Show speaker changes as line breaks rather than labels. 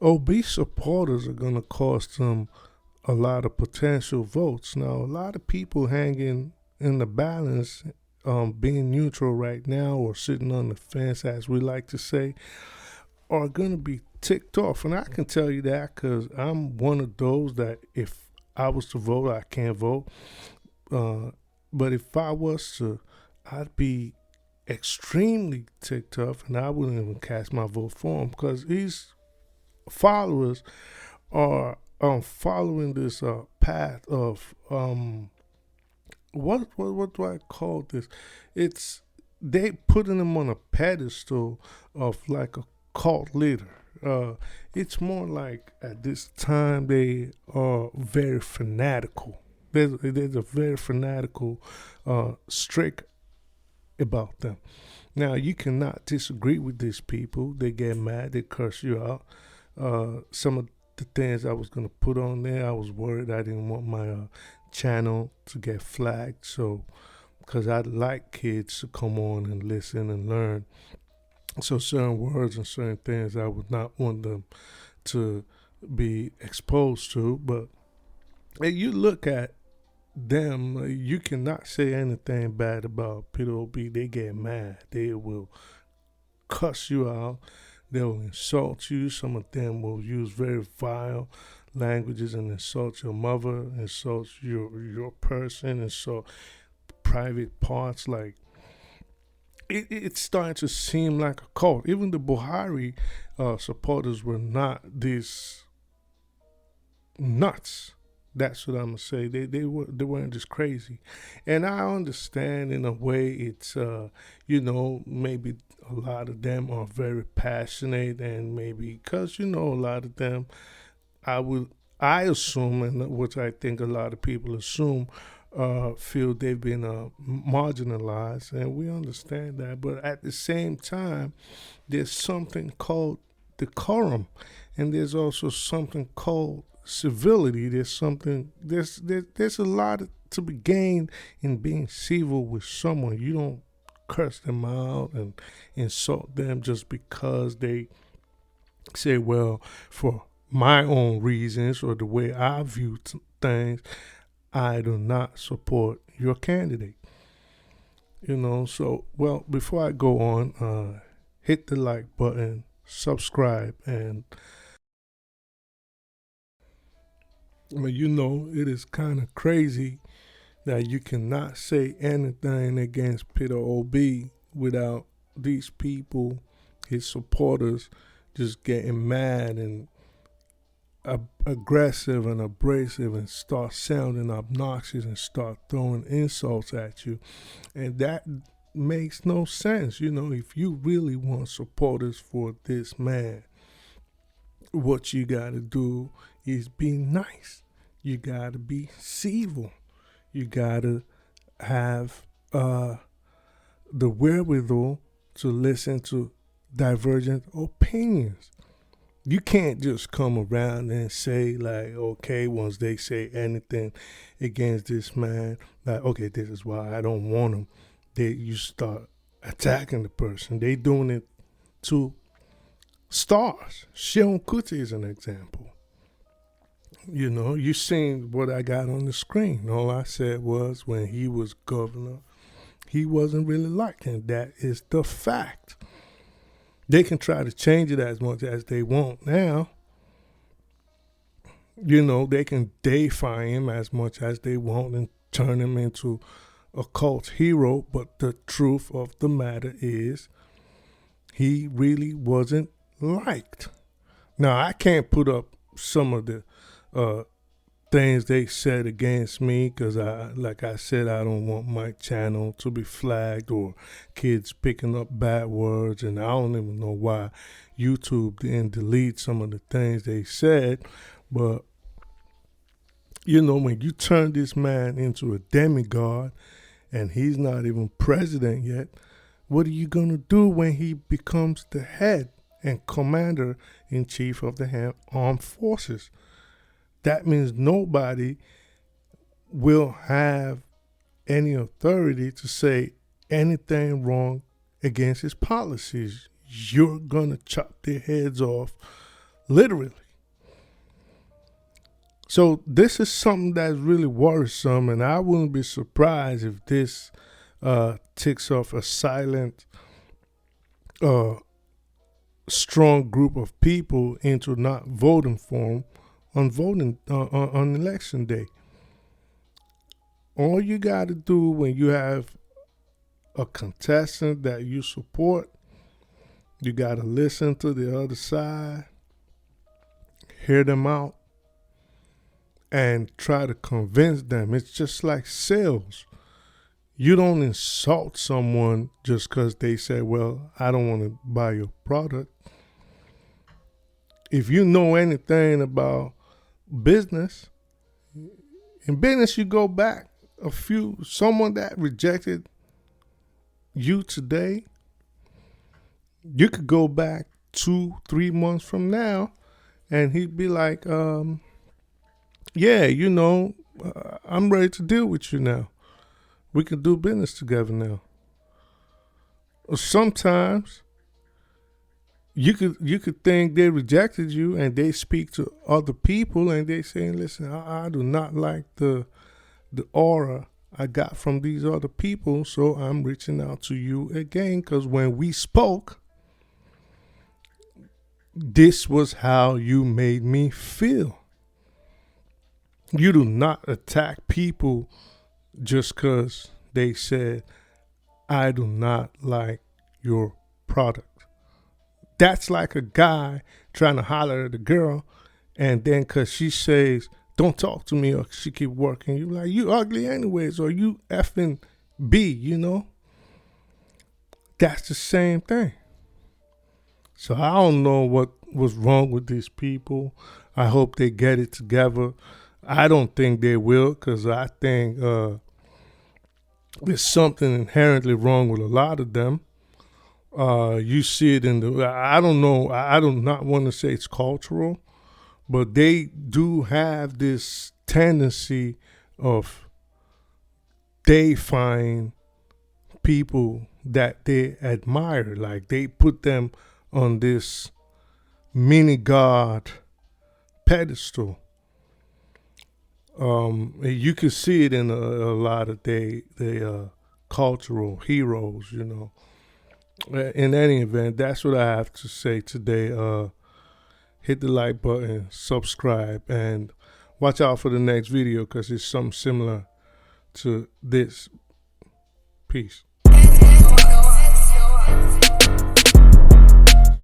obese supporters are going to cost them a lot of potential votes. Now, a lot of people hanging in the balance, being neutral right now or sitting on the fence, as we like to say, are going to be ticked off. And I can tell you that because I'm one of those that if I was to vote, I can't vote. But if I was to, I'd be extremely ticked off and I wouldn't even cast my vote for him because these followers are following this path of what do I call this? It's they putting him on a pedestal of like a cult leader. It's more like at this time they are very fanatical. There's a very fanatical streak about them. Now you cannot disagree with these people. They get mad. They curse you out. Some of the things I was gonna put on there, I was worried I didn't want my channel to get flagged. So, because I'd like kids to come on and listen and learn. So certain words and certain things I would not want them to be exposed to. But you look at them, you cannot say anything bad about Peter Obi. They get mad. They will cuss you out. They will insult you. Some of them will use very vile languages and insult your mother, insult your person, insult private parts. Like it's starting to seem like a cult. Even the Buhari supporters were not these nuts. That's what I'm gonna say. They weren't just crazy, and I understand in a way it's maybe a lot of them are very passionate and maybe because a lot of them I assume and which I think a lot of people assume feel they've been marginalized, and we understand that. But at the same time, there's something called decorum, and there's also something called civility. There's a lot to be gained in being civil with someone. You don't curse them out and insult them just because they say, well, for my own reasons or the way I view things, I do not support your candidate. So, well, before I go on, hit the like button, subscribe, and it is kind of crazy that you cannot say anything against Peter Obi without these people, his supporters, just getting mad and aggressive and abrasive and start sounding obnoxious and start throwing insults at you. And that makes no sense. If you really want supporters for this man, what you got to do is be nice. You got to be civil. You got to have the wherewithal to listen to divergent opinions. You can't just come around and say like, okay, once they say anything against this man, like, okay, this is why I don't want him. You start attacking the person. They doing it to stars. Sheon Kuti is an example. You seen what I got on the screen. All I said was when he was governor, he wasn't really liked, and that is the fact. They can try to change it as much as they want now. They can deify him as much as they want and turn him into a cult hero. But the truth of the matter is he really wasn't liked. Now, I can't put up some of the things they said against me because like I said, I don't want my channel to be flagged or kids picking up bad words, and I don't even know why YouTube didn't delete some of the things they said. But when you turn this man into a demigod and he's not even president yet, what are you gonna do when he becomes the head and commander-in-chief of the armed forces? That means nobody will have any authority to say anything wrong against his policies. You're going to chop their heads off literally. So this is something that's really worrisome, and I wouldn't be surprised if this ticks off a silent, uh, strong group of people into not voting for him on election day. All you got to do when you have a contestant that you support, you got to listen to the other side, hear them out, and try to convince them. It's just like sales. You don't insult someone just because they say, well, I don't want to buy your product. If you know anything about business, in business you go back someone that rejected you today, you could go back 2-3 months from now and he'd be like, yeah, I'm ready to deal with you now. We can do business together now. Sometimes you could think they rejected you, and they speak to other people and they say, listen, I do not like the aura I got from these other people, so I'm reaching out to you again, because when we spoke, this was how you made me feel. You do not attack people just because they said, I do not like your product. That's like a guy trying to holler at a girl, and then because she says, don't talk to me, or she keep working, you like, you ugly anyways, or you effing B, That's the same thing. So I don't know what was wrong with these people. I hope they get it together. I don't think they will, because I think there's something inherently wrong with a lot of them. You see it I don't know, I do not want to say it's cultural, but they do have this tendency of, they find people that they admire, like they put them on this mini god pedestal. You can see it in a lot of they cultural heroes, In any event, that's what I have to say today. Hit the like button, subscribe, and watch out for the next video, because it's something similar to this. Peace.